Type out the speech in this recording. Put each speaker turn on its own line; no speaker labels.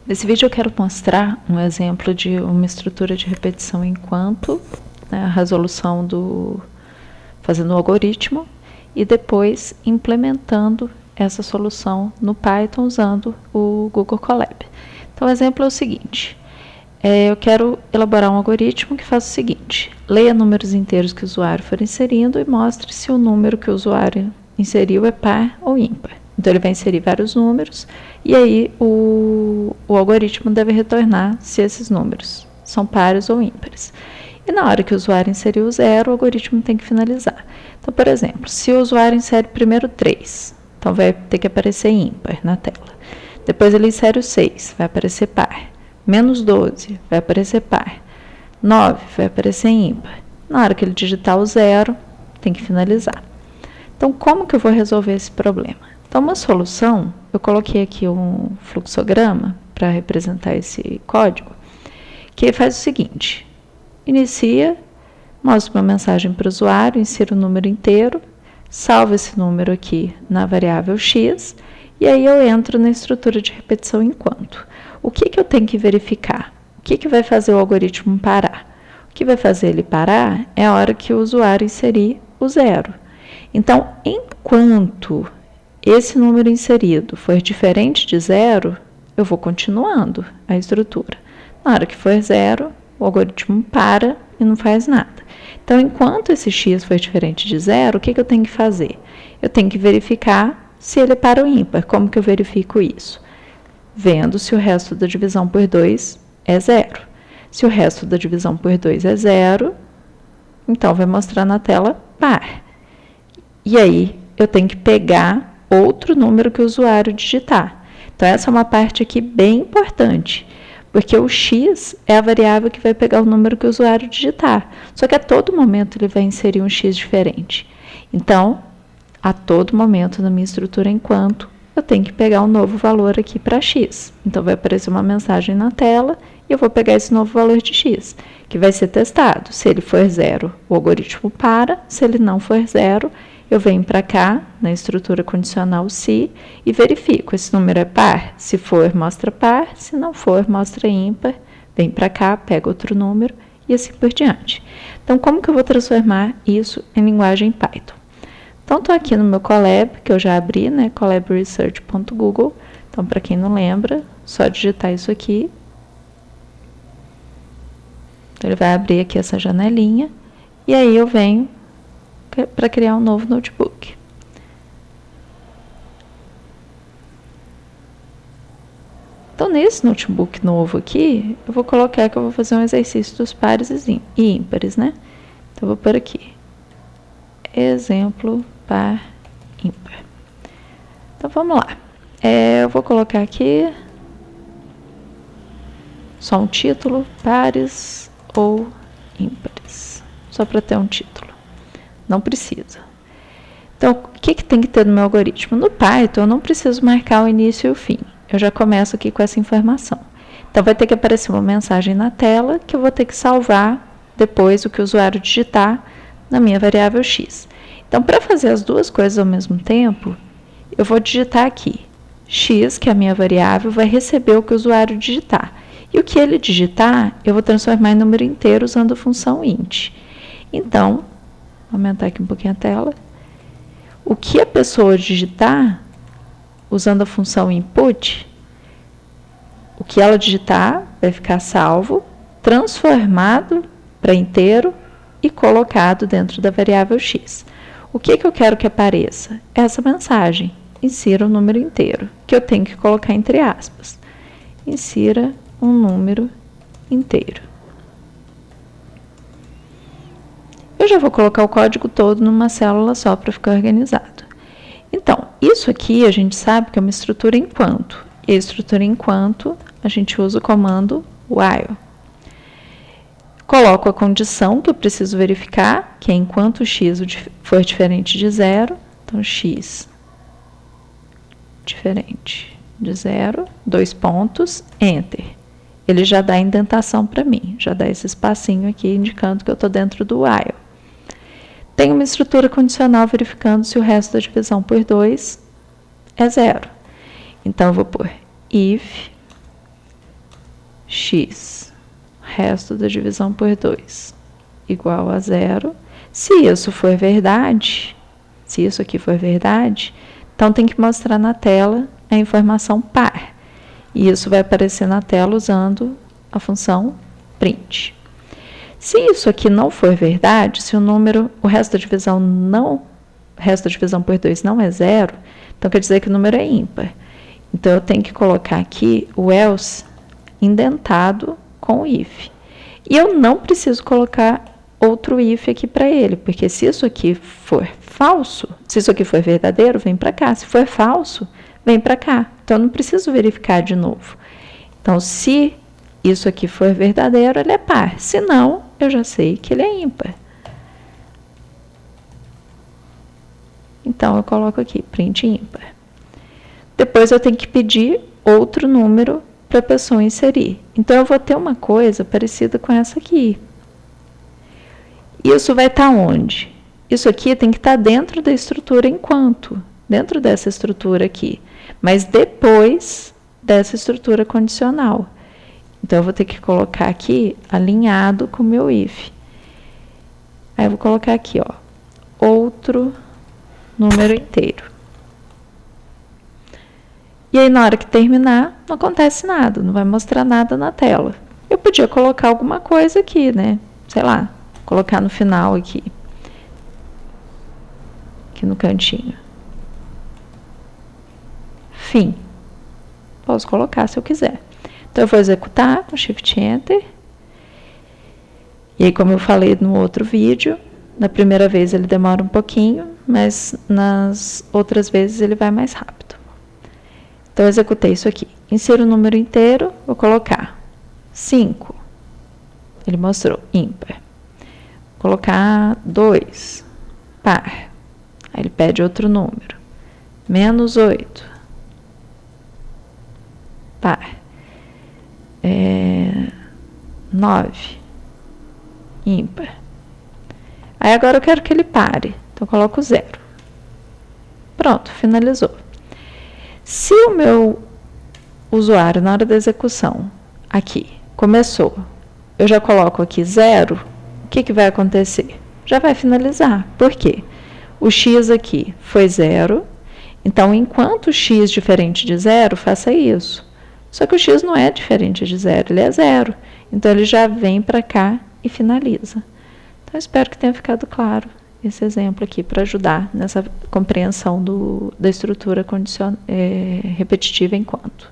Nesse vídeo eu quero mostrar um exemplo de uma estrutura de repetição enquanto, né, a resolução fazendo o algoritmo e depois implementando essa solução no Python usando o Google Colab. Então o exemplo é o seguinte, eu quero elaborar um algoritmo que faça o seguinte, leia números inteiros que o usuário for inserindo e mostre se o número que o usuário inseriu é par ou ímpar. Então ele vai inserir vários números e aí o algoritmo deve retornar se esses números são pares ou ímpares. E na hora que o usuário inseriu o 0, o algoritmo tem que finalizar. Então, por exemplo, se o usuário insere primeiro 3, então vai ter que aparecer ímpar na tela. Depois ele insere o 6, vai aparecer par. Menos 12, vai aparecer par. 9, vai aparecer ímpar. Na hora que ele digitar o 0, tem que finalizar. Então, como que eu vou resolver esse problema? Então, uma solução, eu coloquei aqui um fluxograma para representar esse código, que faz o seguinte, inicia, mostra uma mensagem para o usuário, insira o número inteiro, salva esse número aqui na variável x, e aí eu entro na estrutura de repetição enquanto. O que eu tenho que verificar? O que vai fazer o algoritmo parar? O que vai fazer ele parar é a hora que o usuário inserir o 0. Então, enquanto esse número inserido for diferente de 0, eu vou continuando a estrutura. Na hora que for 0, o algoritmo para e não faz nada. Então, enquanto esse x for diferente de 0, o que eu tenho que fazer? Eu tenho que verificar se ele é par ou ímpar. Como que eu verifico isso? Vendo se o resto da divisão por 2 é 0. Se o resto da divisão por 2 é 0, então vai mostrar na tela par. E aí, eu tenho que pegar outro número que o usuário digitar. Então, essa é uma parte aqui bem importante, porque o x é a variável que vai pegar o número que o usuário digitar. Só que a todo momento ele vai inserir um x diferente. Então, a todo momento na minha estrutura enquanto, eu tenho que pegar um novo valor aqui para x. Então, vai aparecer uma mensagem na tela e eu vou pegar esse novo valor de x, que vai ser testado. Se ele for 0, o algoritmo para. Se ele não for 0, eu venho para cá, na estrutura condicional se, e verifico, esse número é par? Se for, mostra par, se não for, mostra ímpar. Vem para cá, pega outro número e assim por diante. Então, como que eu vou transformar isso em linguagem Python? Então, estou aqui no meu Colab, que eu já abri, né, colabresearch.google. Então, para quem não lembra, só digitar isso aqui. Então, ele vai abrir aqui essa janelinha, e aí eu venho para criar um novo notebook. Então, nesse notebook novo aqui, eu vou colocar que eu vou fazer um exercício dos pares e ímpares, né? Então, eu vou pôr aqui, exemplo par ímpar. Então, vamos lá. Eu vou colocar aqui só um título, pares ou ímpares, só para ter um título. Não precisa. Então, o que tem que ter no meu algoritmo? No Python, eu não preciso marcar o início e o fim. Eu já começo aqui com essa informação. Então, vai ter que aparecer uma mensagem na tela que eu vou ter que salvar depois o que o usuário digitar na minha variável x. Então, para fazer as duas coisas ao mesmo tempo, eu vou digitar aqui. X, que é a minha variável, vai receber o que o usuário digitar. E o que ele digitar, eu vou transformar em número inteiro usando a função int. Então, vou aumentar aqui um pouquinho a tela. O que a pessoa digitar, usando a função input, o que ela digitar vai ficar salvo, transformado para inteiro e colocado dentro da variável x. O que eu quero que apareça? Essa mensagem. Insira um número inteiro, que eu tenho que colocar entre aspas. Insira um número inteiro. Eu já vou colocar o código todo numa célula só para ficar organizado. Então, isso aqui a gente sabe que é uma estrutura enquanto. E a estrutura enquanto, a gente usa o comando while. Coloco a condição que eu preciso verificar, que é enquanto x for diferente de 0. Então, x diferente de 0, 2 pontos, enter. Ele já dá a indentação para mim, já dá esse espacinho aqui indicando que eu estou dentro do while. Tem uma estrutura condicional verificando se o resto da divisão por 2 é 0. Então, eu vou pôr if x, resto da divisão por 2, igual a 0. Se isso for verdade, se isso aqui for verdade, então tem que mostrar na tela a informação par. E isso vai aparecer na tela usando a função print. Se isso aqui não for verdade, se o resto da divisão por 2 não é 0, então quer dizer que o número é ímpar. Então eu tenho que colocar aqui o else indentado com o if. E eu não preciso colocar outro if aqui para ele, porque se isso aqui for falso, se isso aqui for verdadeiro, vem para cá. Se for falso, vem para cá. Então eu não preciso verificar de novo. Então, se isso aqui for verdadeiro, ele é par. Se não, eu já sei que ele é ímpar. Então, eu coloco aqui, print ímpar. Depois, eu tenho que pedir outro número para a pessoa inserir. Então, eu vou ter uma coisa parecida com essa aqui. Isso vai estar onde? Isso aqui tem que estar dentro da estrutura enquanto, dentro dessa estrutura aqui, mas depois dessa estrutura condicional. Então, eu vou ter que colocar aqui alinhado com o meu if. Aí, eu vou colocar aqui, ó, outro número inteiro. E aí, na hora que terminar, não acontece nada, não vai mostrar nada na tela. Eu podia colocar alguma coisa aqui, né? Sei lá, colocar no final aqui no cantinho. Fim. Posso colocar se eu quiser. Então, eu vou executar com Shift Enter. E aí, como eu falei no outro vídeo, na primeira vez ele demora um pouquinho, mas nas outras vezes ele vai mais rápido. Então, eu executei isso aqui. Insiro o número inteiro, vou colocar 5. Ele mostrou ímpar. Vou colocar 2, par. Aí ele pede outro número. Menos 8, par. 9, ímpar. Aí agora eu quero que ele pare. Então eu coloco 0. Pronto, finalizou. Se o meu usuário, na hora da execução, aqui, começou, eu já coloco aqui 0, o que vai acontecer? Já vai finalizar. Por quê? O x aqui foi 0, então, enquanto o x diferente de 0, faça isso. Só que o x não é diferente de 0, ele é 0. Então, ele já vem para cá e finaliza. Então, espero que tenha ficado claro esse exemplo aqui para ajudar nessa compreensão da estrutura repetitiva enquanto.